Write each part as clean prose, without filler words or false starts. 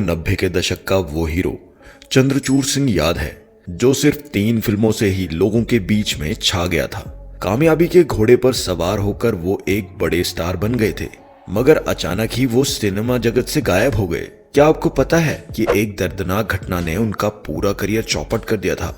90 के दशक का वो हीरो चंद्रचूड़ सिंह याद है, जो सिर्फ 3 फिल्मों से ही लोगों के बीच में छा गया था। कामयाबी के घोड़े पर सवार होकर वो एक बड़े स्टार बन गए थे, मगर अचानक ही वो सिनेमा जगत से गायब हो गए। क्या आपको पता है कि एक दर्दनाक घटना ने उनका पूरा करियर चौपट कर दिया था?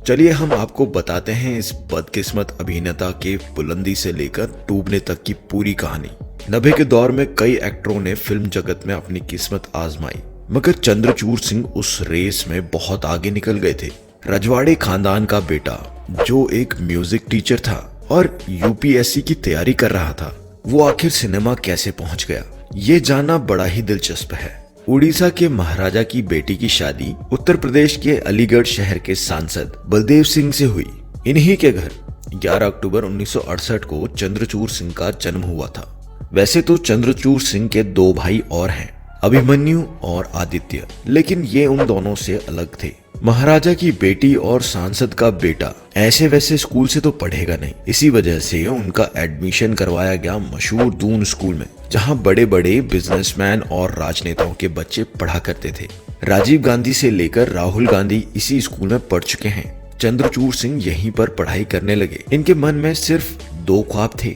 चलिए हम आपको बताते हैं इस बदकिस्मत अभिनेता के बुलंदी से लेकर डूबने तक की पूरी कहानी। 90 के दौर में कई एक्टरों ने फिल्म जगत में अपनी किस्मत आजमाई, मगर चंद्रचूड़ सिंह उस रेस में बहुत आगे निकल गए थे। रजवाड़े खानदान का बेटा, जो एक म्यूजिक टीचर था और यूपीएससी की तैयारी कर रहा था, वो आखिर सिनेमा कैसे पहुंच गया, ये जानना बड़ा ही दिलचस्प है। उड़ीसा के महाराजा की बेटी की शादी उत्तर प्रदेश के अलीगढ़ शहर के सांसद बलदेव सिंह से हुई। इन्हीं के घर 11 अक्टूबर 1968 को चंद्रचूड़ सिंह का जन्म हुआ था। वैसे तो चंद्रचूड़ सिंह के 2 भाई और हैं, अभिमन्यु और आदित्य, लेकिन ये उन दोनों से अलग थे। महाराजा की बेटी और सांसद का बेटा ऐसे वैसे स्कूल से तो पढ़ेगा नहीं, इसी वजह से उनका एडमिशन करवाया गया मशहूर दून स्कूल में, जहां बड़े बड़े बिजनेसमैन और राजनेताओं के बच्चे पढ़ा करते थे। राजीव गांधी से लेकर राहुल गांधी इसी स्कूल में पढ़ चुके हैं। चंद्रचूड़ सिंह यहीं पर पढ़ाई करने लगे। इनके मन में सिर्फ 2 ख्वाब थे,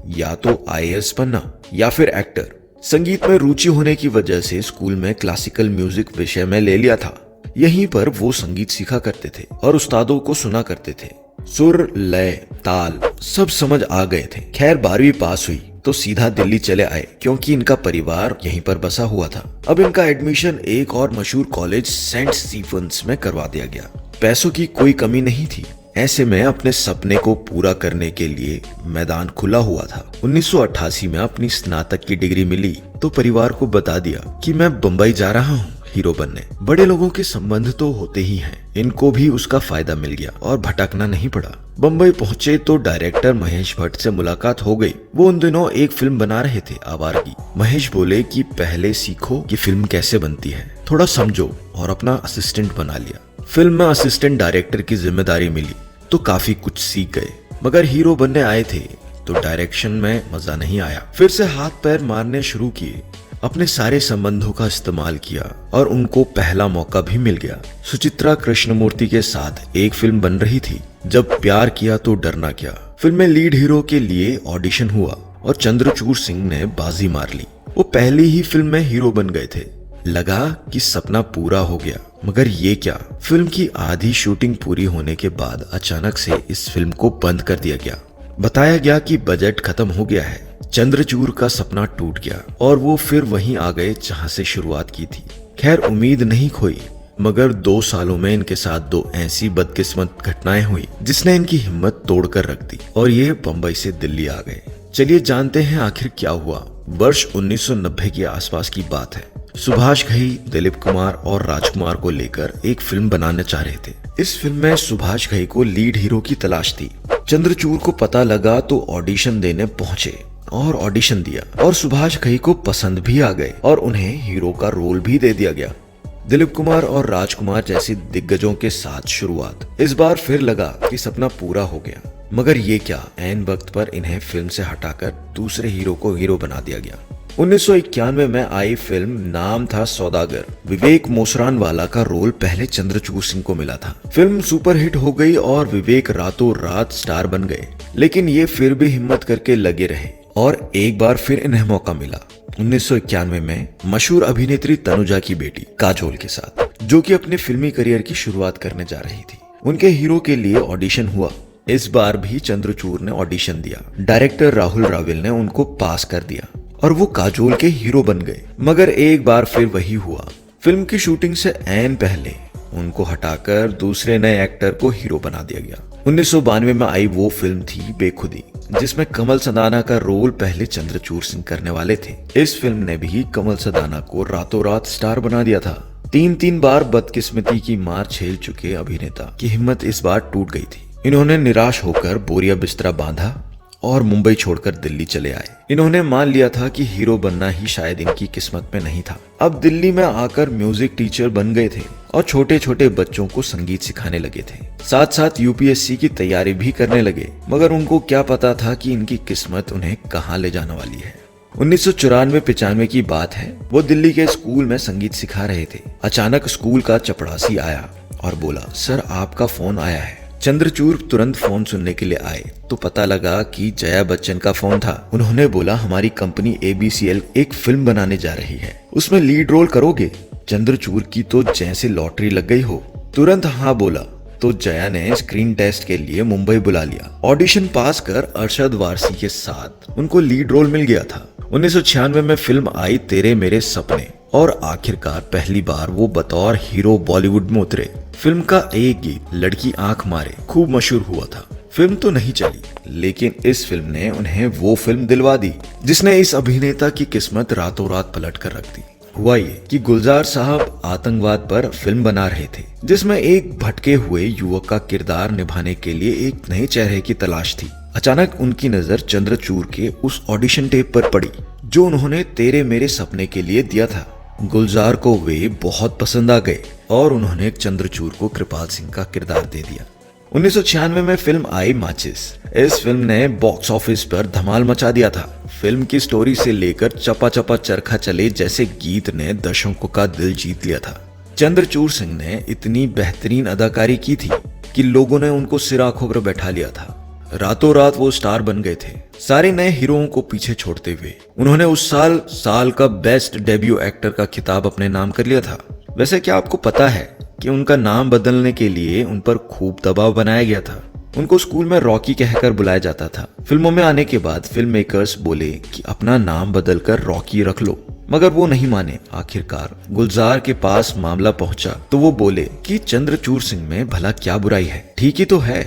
या तो आईएएस बनना या फिर एक्टर। संगीत में रुचि होने की वजह से स्कूल में क्लासिकल म्यूजिक विषय में ले लिया था। यहीं पर वो संगीत सीखा करते थे और उस्तादों को सुना करते थे। सुर, लय, ताल सब समझ आ गए थे। खैर 12वीं पास हुई तो सीधा दिल्ली चले आए, क्योंकि इनका परिवार यहीं पर बसा हुआ था। अब इनका एडमिशन एक और मशहूर कॉलेज सेंट स्टीफेंस में करवा दिया गया। पैसों की कोई कमी नहीं थी। ऐसे में अपने सपने को पूरा करने के लिए मैदान खुला हुआ था। 1988 में अपनी स्नातक की डिग्री मिली तो परिवार को बता दिया कि मैं बंबई जा रहा हूँ हीरो बनने। बड़े लोगों के संबंध तो होते ही हैं, इनको भी उसका फायदा मिल गया और भटकना नहीं पड़ा। बंबई पहुंचे तो डायरेक्टर महेश भट्ट से मुलाकात हो गई। वो उन दिनों एक फिल्म बना रहे थे, आवारगी। महेश बोले कि पहले सीखो कि फिल्म कैसे बनती है, थोड़ा समझो, और अपना असिस्टेंट बना लिया। फिल्म में असिस्टेंट डायरेक्टर की जिम्मेदारी मिली तो काफी कुछ सीख गए, मगर हीरो बनने आए थे तो डायरेक्शन में मजा नहीं आया। फिर से हाथ पैर मारने शुरू किए, अपने सारे संबंधों का इस्तेमाल किया और उनको पहला मौका भी मिल गया। सुचित्रा कृष्णमूर्ति के साथ एक फिल्म बन रही थी, जब प्यार किया तो डरना क्या। फिल्म में लीड हीरो के लिए ऑडिशन हुआ और चंद्रचूड़ सिंह ने बाजी मार ली। वो पहली ही फिल्म में हीरो बन गए थे। लगा कि सपना पूरा हो गया, मगर ये क्या। फिल्म की आधी शूटिंग पूरी होने के बाद अचानक से इस फिल्म को बंद कर दिया गया। बताया गया कि बजट खत्म हो गया है। चंद्रचूड़ का सपना टूट गया और वो फिर वहीं आ गए जहां से शुरुआत की थी। खैर उम्मीद नहीं खोई, मगर 2 सालों में इनके साथ 2 ऐसी बदकिस्मत घटनाएं हुई जिसने इनकी हिम्मत तोड़कर रख दी और ये बंबई से दिल्ली आ गए। चलिए जानते हैं आखिर क्या हुआ। वर्ष 1990 के आसपास की बात है। सुभाष घई दिलीप कुमार और राजकुमार को लेकर एक फिल्म बनाना चाह रहे थे। इस फिल्म में सुभाष घई को लीड हीरो की तलाश थी। चंद्रचूड़ को पता लगा तो ऑडिशन देने पहुंचे और ऑडिशन दिया और सुभाष घई को पसंद भी आ गए और उन्हें हीरो का रोल भी दे दिया गया। दिलीप कुमार और राजकुमार जैसे दिग्गजों के साथ शुरुआत। इस बार फिर लगा कि सपना पूरा हो गया, मगर ये क्या, ऐन वक्त पर इन्हें फिल्म से हटाकर दूसरे हीरो को हीरो बना दिया गया। 1991 में आई फिल्म, नाम था सौदागर। विवेक मोसरानवाला का रोल पहले चंद्रचूड़ सिंह को मिला था। फिल्म सुपरहिट हो गई और विवेक रातों रात स्टार बन गए, लेकिन ये फिर भी हिम्मत करके लगे रहे और एक बार फिर इन्हें मौका मिला 1991 में मशहूर अभिनेत्री तनुजा की बेटी काजोल के साथ, जो कि अपने फिल्मी करियर की शुरुआत करने जा रही थी। उनके हीरो के लिए ऑडिशन हुआ। इस बार भी चंद्रचूड़ ने ऑडिशन दिया। डायरेक्टर राहुल राविल ने उनको पास कर दिया और वो काजोल के हीरो बन गए। मगर एक बार फिर वही हुआ। फिल्म की शूटिंग से ऐन पहले उनको हटाकर दूसरे नए एक्टर को हीरो बना दिया गया। 1992 में आई वो फिल्म थी बेखुदी, जिसमें कमल सदाना का रोल पहले चंद्रचूड़ सिंह करने वाले थे। इस फिल्म ने भी कमल सदाना को रातों रात स्टार बना दिया था। 3 बार बदकिस्मती की मार झेल चुके अभिनेता की हिम्मत इस बार टूट गई थी। इन्होंने निराश होकर बोरिया बिस्तरा बांधा और मुंबई छोड़कर दिल्ली चले आए। इन्होंने मान लिया था कि हीरो बनना ही शायद इनकी किस्मत में नहीं था। अब दिल्ली में आकर म्यूजिक टीचर बन गए थे और छोटे छोटे बच्चों को संगीत सिखाने लगे थे। साथ साथ यूपीएससी की तैयारी भी करने लगे, मगर उनको क्या पता था कि इनकी किस्मत उन्हें कहाँ ले जाने वाली है। 1994-95 की बात है। वो दिल्ली के स्कूल में संगीत सिखा रहे थे। अचानक स्कूल का चपरासी आया और बोला, सर आपका फोन आया है। चंद्रचूर तुरंत फोन सुनने के लिए आए तो पता लगा कि जया बच्चन का फोन था। उन्होंने बोला, हमारी कंपनी ABCL एक फिल्म बनाने जा रही है, उसमें लीड रोल करोगे? चंद्रचूर की तो जैसे लॉटरी लग गई हो, तुरंत हाँ बोला। तो जया ने स्क्रीन टेस्ट के लिए मुंबई बुला लिया। ऑडिशन पास कर अरशद वारसी के साथ उनको लीड रोल मिल गया था। 1996 में फिल्म आई तेरे मेरे सपने और आखिरकार पहली बार वो बतौर हीरो बॉलीवुड में उतरे। फिल्म का एक गीत लड़की आंख मारे खूब मशहूर हुआ था। फिल्म तो नहीं चली, लेकिन इस फिल्म ने उन्हें वो फिल्म दिलवा दी जिसने इस अभिनेता की किस्मत रातों रात पलट कर रख दी। हुआ ये कि गुलजार साहब आतंकवाद पर फिल्म बना रहे थे जिसमें एक भटके हुए युवक का किरदार निभाने के लिए एक नए चेहरे की तलाश थी। अचानक उनकी नजर चंद्रचूर के उस ऑडिशन टेप पर पड़ी जो उन्होंने तेरे मेरे सपने के लिए दिया था। गुलजार को वे बहुत पसंद आ गए और उन्होंने चंद्रचूर को कृपाल सिंह का किरदार दे दिया। 1996 में फिल्म आई माचिस। इस फिल्म ने बॉक्स ऑफिस पर धमाल मचा दिया था। फिल्म की स्टोरी से लेकर चपा चपा चरखा चले जैसे गीत ने दर्शकों का दिल जीत लिया था। चंद्रचूर सिंह ने इतनी बेहतरीन अदाकारी की थी कि लोगों ने उनको सिर आंखों पर बैठा लिया था। रातों रात वो स्टार बन गए थे, सारे नए हीरोओं को पीछे छोड़ते हुए। उन्होंने उस साल का बेस्ट डेब्यू एक्टर का खिताब अपने नाम कर लिया था। वैसे क्या आपको पता है कि उनका नाम बदलने के लिए उन पर खूब दबाव बनाया गया था? उनको स्कूल में रॉकी कहकर बुलाया जाता था। फिल्मों में आने के बाद फिल्म मेकर्स बोले कि अपना नाम बदलकर रॉकी रख लो, मगर वो नहीं माने। आखिरकार गुलजार के पास मामला पहुंचा तो वो बोले कि चंद्रचूर सिंह में भला क्या बुराई है, ठीक ही तो है।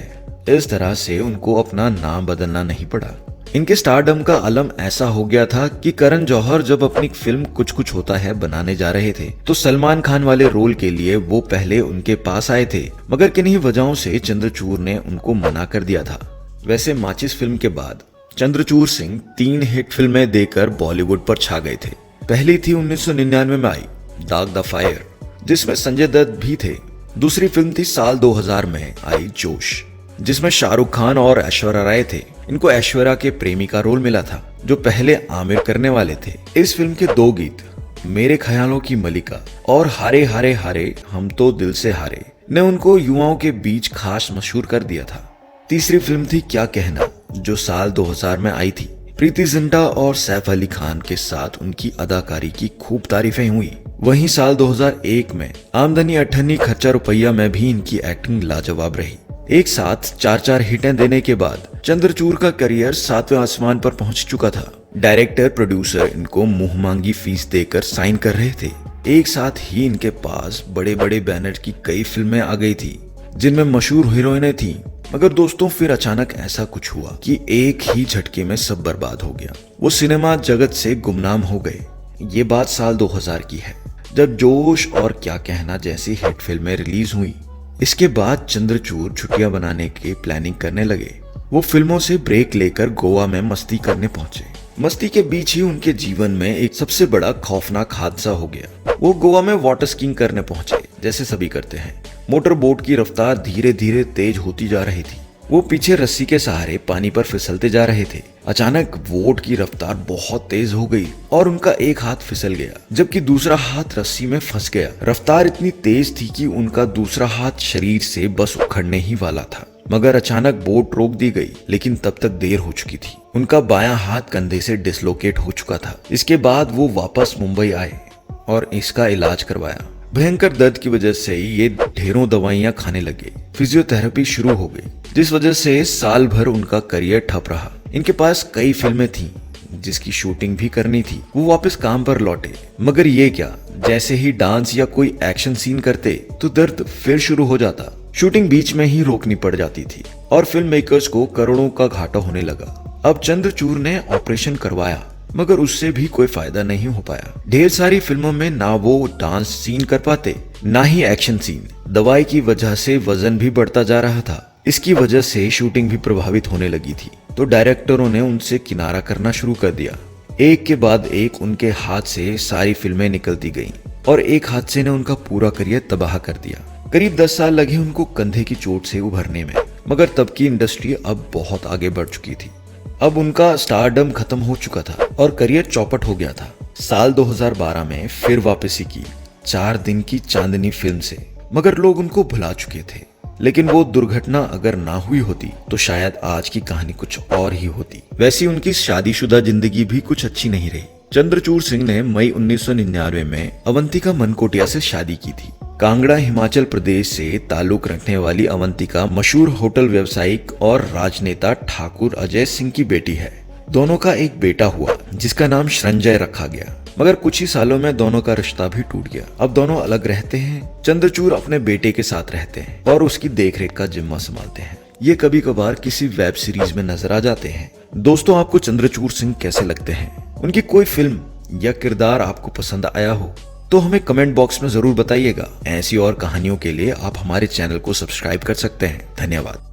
इस तरह से उनको अपना नाम बदलना नहीं पड़ा। इनके स्टारडम का अलम ऐसा हो गया था कि करण जौहर जब अपनी फिल्म कुछ कुछ होता है बनाने जा रहे थे तो सलमान खान वाले रोल के लिए वो पहले उनके पास आए थे, मगर किन्हीं वजहों से चंद्रचूर ने उनको मना कर दिया था। वैसे माचिस फिल्म के बाद चंद्रचूर सिंह 3 हिट फिल्में देकर बॉलीवुड पर छा गए थे। पहली थी 1999 में आई दाग द फायर, जिसमें संजय दत्त भी थे। दूसरी फिल्म थी साल 2000 में आई जोश, जिसमें शाहरुख खान और ऐश्वर्या राय थे। इनको ऐश्वर्या के प्रेमी का रोल मिला था जो पहले आमिर करने वाले थे। इस फिल्म के 2 गीत मेरे ख्यालों की मलिका और हारे हारे हारे हम तो दिल से हारे ने उनको युवाओं के बीच खास मशहूर कर दिया था। तीसरी फिल्म थी क्या कहना, जो साल 2000 में आई थी। प्रीति जिंटा और सैफ अली खान के साथ उनकी अदाकारी की खूब तारीफें हुई। वहीं साल 2001 में आमदनी अठन्नी खर्चा रुपया में भी इनकी एक्टिंग लाजवाब रही। एक साथ 4 हिटें देने के बाद चंद्रचूर का करियर 7वें आसमान पर पहुंच चुका था। डायरेक्टर प्रोड्यूसर इनको मुंह मांगी फीस देकर साइन कर रहे थे। एक साथ ही इनके पास बड़े बड़े बैनर की कई फिल्में आ गई थी जिनमें मशहूर हीरोइनें थीं। मगर दोस्तों फिर अचानक ऐसा कुछ हुआ कि एक ही झटके में सब बर्बाद हो गया। वो सिनेमा जगत से गुमनाम हो गए। ये बात साल 2000 की है, जब जोश और क्या कहना जैसी हिट फिल्में रिलीज हुई। इसके बाद चंद्रचूर छुट्टियां बनाने की प्लानिंग करने लगे। वो फिल्मों से ब्रेक लेकर गोवा में मस्ती करने पहुंचे। मस्ती के बीच ही उनके जीवन में एक सबसे बड़ा खौफनाक हादसा हो गया। वो गोवा में वाटर स्कीइंग करने पहुंचे, जैसे सभी करते हैं। मोटर बोट की रफ्तार धीरे धीरे तेज होती जा रही थी। वो पीछे रस्सी के सहारे पानी पर फिसलते जा रहे थे। अचानक बोट की रफ्तार बहुत तेज हो गई और उनका एक हाथ फिसल गया, जबकि दूसरा हाथ रस्सी में फंस गया। रफ्तार इतनी तेज थी कि उनका दूसरा हाथ शरीर से बस उखड़ने ही वाला था, मगर अचानक बोट रोक दी गई। लेकिन तब तक देर हो चुकी थी। उनका बायां हाथ कंधे से डिसलोकेट हो चुका था। इसके बाद वो वापस मुंबई आए और इसका इलाज करवाया। भयंकर दर्द की वजह से ये ढेरों दवाइयां खाने लगे। फिजियोथेरेपी शुरू हो गई, जिस वजह से साल भर उनका करियर ठप रहा। इनके पास कई फिल्में थीं जिसकी शूटिंग भी करनी थी। वो वापस काम पर लौटे, मगर ये क्या, जैसे ही डांस या कोई एक्शन सीन करते तो दर्द फिर शुरू हो जाता। शूटिंग बीच में ही रोकनी पड़ जाती थी और फिल्म मेकर्स को करोड़ों का घाटा होने लगा। अब चंद्रचूर ने ऑपरेशन करवाया, मगर उससे भी कोई फायदा नहीं हो पाया। ढेर सारी फिल्मों में ना वो डांस सीन कर पाते, ना ही एक्शन सीन। दवाई की वजह से वजन भी बढ़ता जा रहा था। इसकी वजह से शूटिंग भी प्रभावित होने लगी थी। तो डायरेक्टरों ने उनसे किनारा करना शुरू कर दिया। एक के बाद एक उनके हाथ से सारी फिल्में निकलती गईं और एक हादसे ने उनका पूरा करियर तबाह कर दिया। करीब 10 साल लगे उनको कंधे की चोट से उभरने में, मगर तब की इंडस्ट्री अब बहुत आगे बढ़ चुकी थी। अब उनका स्टारडम खत्म हो चुका था और करियर चौपट हो गया था। साल 2012 में फिर वापसी की 4 दिन की चांदनी फिल्म से, मगर लोग उनको भुला चुके थे। लेकिन वो दुर्घटना अगर ना हुई होती तो शायद आज की कहानी कुछ और ही होती। वैसी उनकी शादीशुदा जिंदगी भी कुछ अच्छी नहीं रही। चंद्रचूड़ सिंह ने मई 1999 में अवंतिका मनकोटिया से शादी की थी। कांगड़ा हिमाचल प्रदेश से ताल्लुक रखने वाली अवंतिका मशहूर होटल व्यवसायिक और राजनेता ठाकुर अजय सिंह की बेटी है। दोनों का एक बेटा हुआ जिसका नाम संजय रखा गया, मगर कुछ ही सालों में दोनों का रिश्ता भी टूट गया। अब दोनों अलग रहते हैं। चंद्रचूड़ अपने बेटे के साथ रहते हैं और उसकी देखरेख का जिम्मा संभालते हैं। ये कभी कभार किसी वेब सीरीज में नजर आ जाते हैं। दोस्तों, आपको चंद्रचूड़ सिंह कैसे लगते हैं? उनकी कोई फिल्म या किरदार आपको पसंद आया हो तो हमें कमेंट बॉक्स में जरूर बताइएगा। ऐसी और कहानियों के लिए आप हमारे चैनल को सब्सक्राइब कर सकते हैं। धन्यवाद।